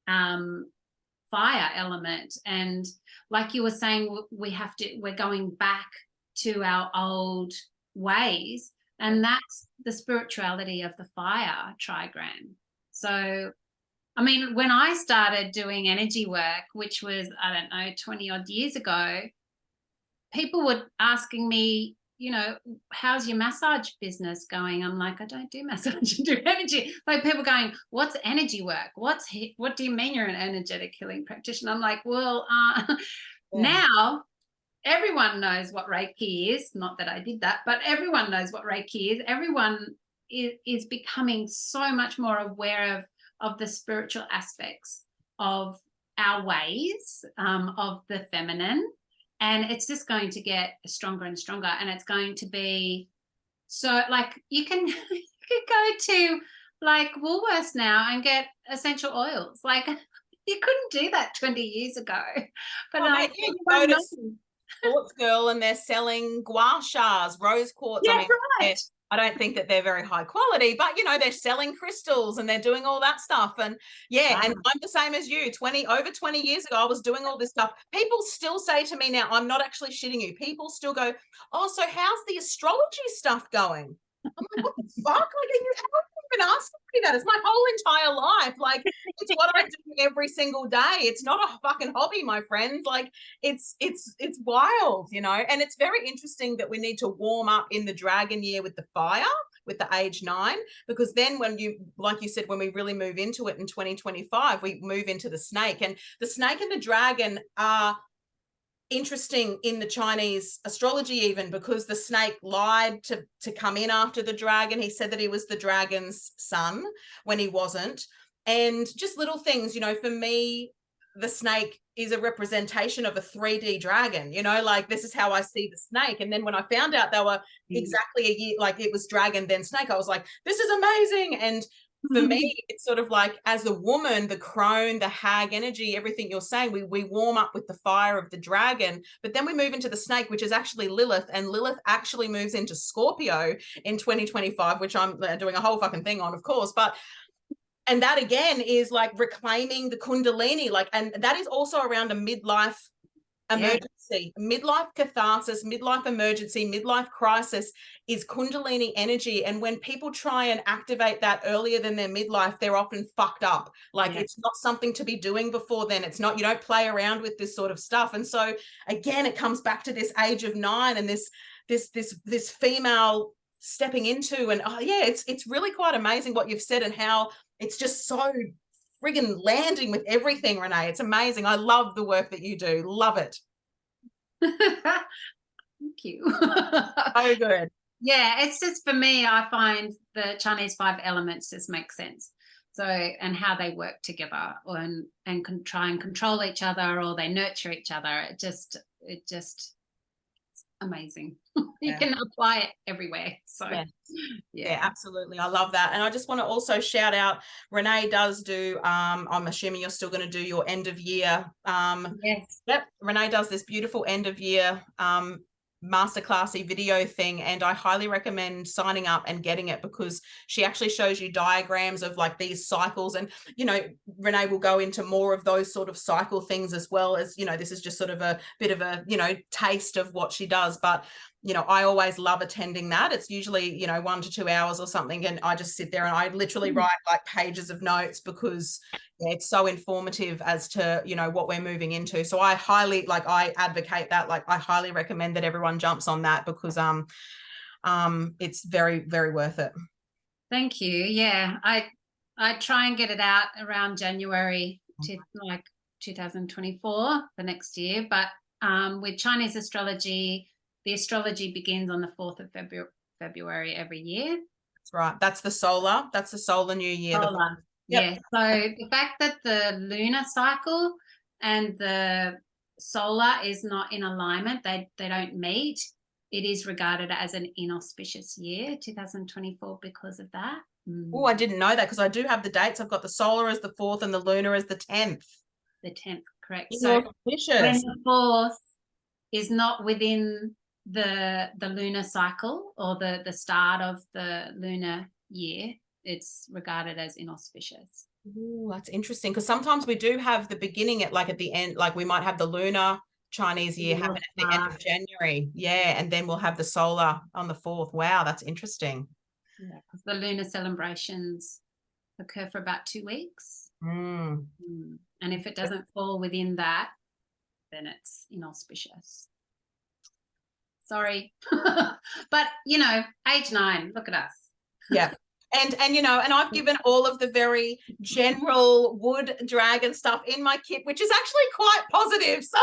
fire element. And like you were saying, we're going back to our old ways, and that's the spirituality of the fire trigram. So I mean, when I started doing energy work, which was, I don't know, 20 odd years ago, people were asking me, you know, how's your massage business going? I'm like, I don't do massage, I do energy. Like people going, what's energy work? What do you mean you're an energetic healing practitioner? I'm like, well, now everyone knows what Reiki is. Not that I did that, but everyone knows what Reiki is. Everyone is becoming so much more aware of the spiritual aspects of our ways, of the feminine. And it's just going to get stronger and stronger. And it's going to be so, like, you can go to like Woolworths now and get essential oils. Like you couldn't do that 20 years ago. But like, you go to Sports Girl and they're selling gua shas, rose quartz. Yeah, I mean, right. I don't think that they're very high quality, but you know, they're selling crystals and they're doing all that stuff. And yeah, Wow. and I'm the same as you. Over 20 years ago, I was doing all this stuff. People still say to me now, I'm not actually shitting you. People still go, oh, so how's the astrology stuff going? I'm like, what the fuck? Like, how have you been asking me that? It's my whole entire life. Like, it's what I do every single day. It's not a fucking hobby, my friends. Like, it's wild, you know. And it's very interesting that we need to warm up in the dragon year with the fire, with the age 9, because then when you, like you said, when we really move into it in 2025, we move into the snake. And the snake and the dragon are interesting in the Chinese astrology, even because the snake lied to come in after the dragon. He said that he was the dragon's son when he wasn't. And just little things, you know, for me, the snake is a representation of a 3D dragon, you know, like this is how I see the snake. And then when I found out they were exactly a year, like it was dragon, then snake, I was like, this is amazing. And for me, it's sort of like, as a woman, the crone, the hag energy, everything you're saying, we warm up with the fire of the dragon, but then we move into the snake, which is actually Lilith, and Lilith actually moves into Scorpio in 2025, which I'm doing a whole fucking thing on, of course, but and that again is like reclaiming the Kundalini, like, and that is also around a midlife emergency, midlife catharsis, midlife emergency, midlife crisis is Kundalini energy. And when people try and activate that earlier than their midlife, they're often fucked up. Like it's not something to be doing before then. It's not, you don't play around with this sort of stuff. And so again, it comes back to this age of 9 and this female stepping into, and it's really quite amazing what you've said and how it's just so friggin' landing with everything, Renee. It's amazing. I love the work that you do. Love it. Thank you. So good. Yeah, it's just, for me, I find the Chinese 5 elements just make sense. So, and how they work together and can try and control each other, or they nurture each other. It just it's amazing. You can apply it everywhere. So yeah, absolutely. I love that. And I just want to also shout out, Renee does do, I'm assuming you're still going to do your end of year. Yes. Yep. Renee does this beautiful end of year masterclassy video thing, and I highly recommend signing up and getting it, because she actually shows you diagrams of like these cycles, and Renee will go into more of those sort of cycle things, as well as, this is just sort of a bit of a taste of what she does. But I always love attending that. It's usually 1 to 2 hours or something, and I just sit there and I literally write like pages of notes, because it's so informative as to what we're moving into. So I highly I advocate that. Like, I highly recommend that everyone jumps on that, because it's very, very worth it. Thank you. Yeah, I try and get it out around January to 2024, the next year. But with Chinese astrology, the astrology begins on the 4th of February every year. That's right. That's the solar new year. Solar. Yep. Yeah. So the fact that the lunar cycle and the solar is not in alignment, they don't meet, it is regarded as an inauspicious year, 2024, because of that. Oh, I didn't know that, because I do have the dates. I've got the solar as the 4th and the lunar as the 10th. The 10th, correct. So when the 4th is not within the lunar cycle, or the start of the lunar year, it's regarded as inauspicious. Oh, that's interesting, because sometimes we do have the beginning at the end, like we might have the lunar Chinese year happen at the end of January. Yeah, and then we'll have the solar on the 4th. Wow, that's interesting. Yeah, because the lunar celebrations occur for about 2 weeks. And if it doesn't fall within that, then it's inauspicious. Sorry. But age 9, look at us. Yeah. And I've given all of the very general wood dragon stuff in my kit, which is actually quite positive. So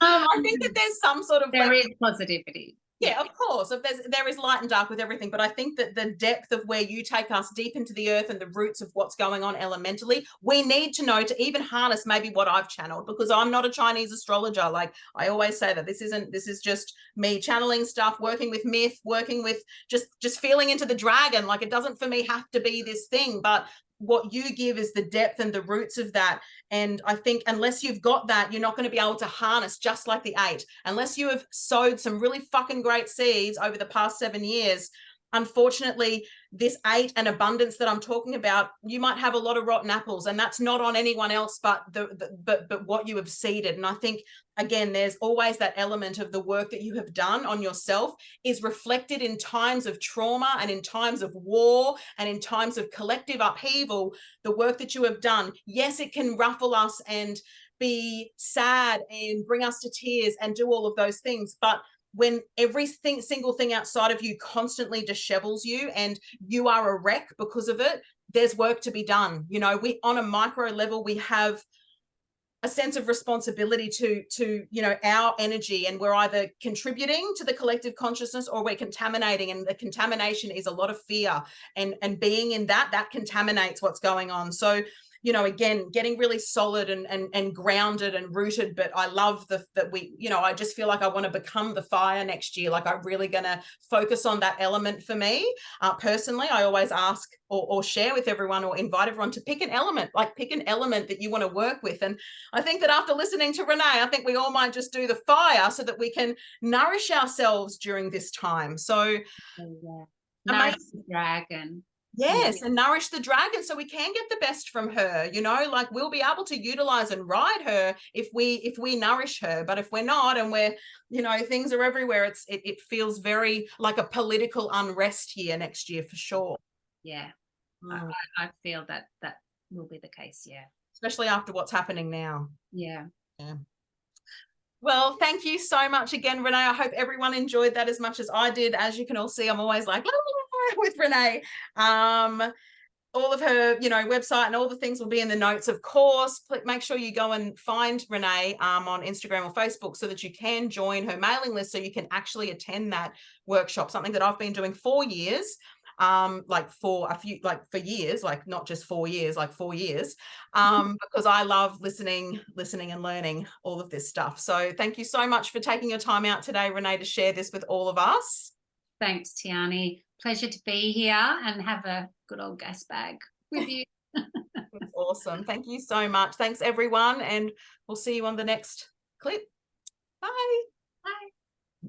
I think that there's some sort of there is positivity. Yeah, of course. There is light and dark with everything, but I think that the depth of where you take us deep into the earth and the roots of what's going on elementally, we need to know to even harness maybe what I've channeled, because I'm not a Chinese astrologer. Like I always say that this is just me channeling stuff, working with myth, working with just feeling into the dragon. Like, it doesn't for me have to be this thing, but what you give is the depth and the roots of that. And I think unless you've got that, you're not going to be able to harness, just like the 8. Unless you have sowed some really fucking great seeds over the past 7 years, unfortunately, this 8 and abundance that I'm talking about, you might have a lot of rotten apples, and that's not on anyone else but but what you have seeded. And I think, again, there's always that element of the work that you have done on yourself is reflected in times of trauma and in times of war and in times of collective upheaval. The work that you have done, yes, it can ruffle us and be sad and bring us to tears and do all of those things, but when single thing outside of you constantly dishevels you and you are a wreck because of it, there's work to be done. We, on a micro level, we have a sense of responsibility to our energy, and we're either contributing to the collective consciousness or we're contaminating, and the contamination is a lot of fear, and being in that contaminates what's going on. So again, getting really solid and grounded and rooted. But I love that we, I just feel like I want to become the fire next year. Like, I'm really going to focus on that element for me. Personally, I always ask or share with everyone or invite everyone to pick an element that you want to work with. And I think that after listening to Renee, I think we all might just do the fire so that we can nourish ourselves during this time. So nourish the dragon. Yes, and nourish the dragon so we can get the best from her. Like, we'll be able to utilize and ride her if we nourish her. But if we're not, and we're, things are everywhere, it feels very like a political unrest here next year for sure. Yeah. I feel that will be the case. Yeah. Especially after what's happening now. Yeah. Well, thank you so much again, Renee. I hope everyone enjoyed that as much as I did. As you can all see, I'm always like with Renee. All of her, website and all the things will be in the notes, of course. Make sure you go and find Renee on Instagram or Facebook so that you can join her mailing list, so you can actually attend that workshop, something that I've been doing for years. For years, like not just 4 years, like 4 years, because I love listening and learning all of this stuff. So thank you so much for taking your time out today, Renee, to share this with all of us. Thanks, Tiani. Pleasure to be here and have a good old gas bag with you. That's awesome. Thank you so much. Thanks, everyone, and we'll see you on the next clip. Bye.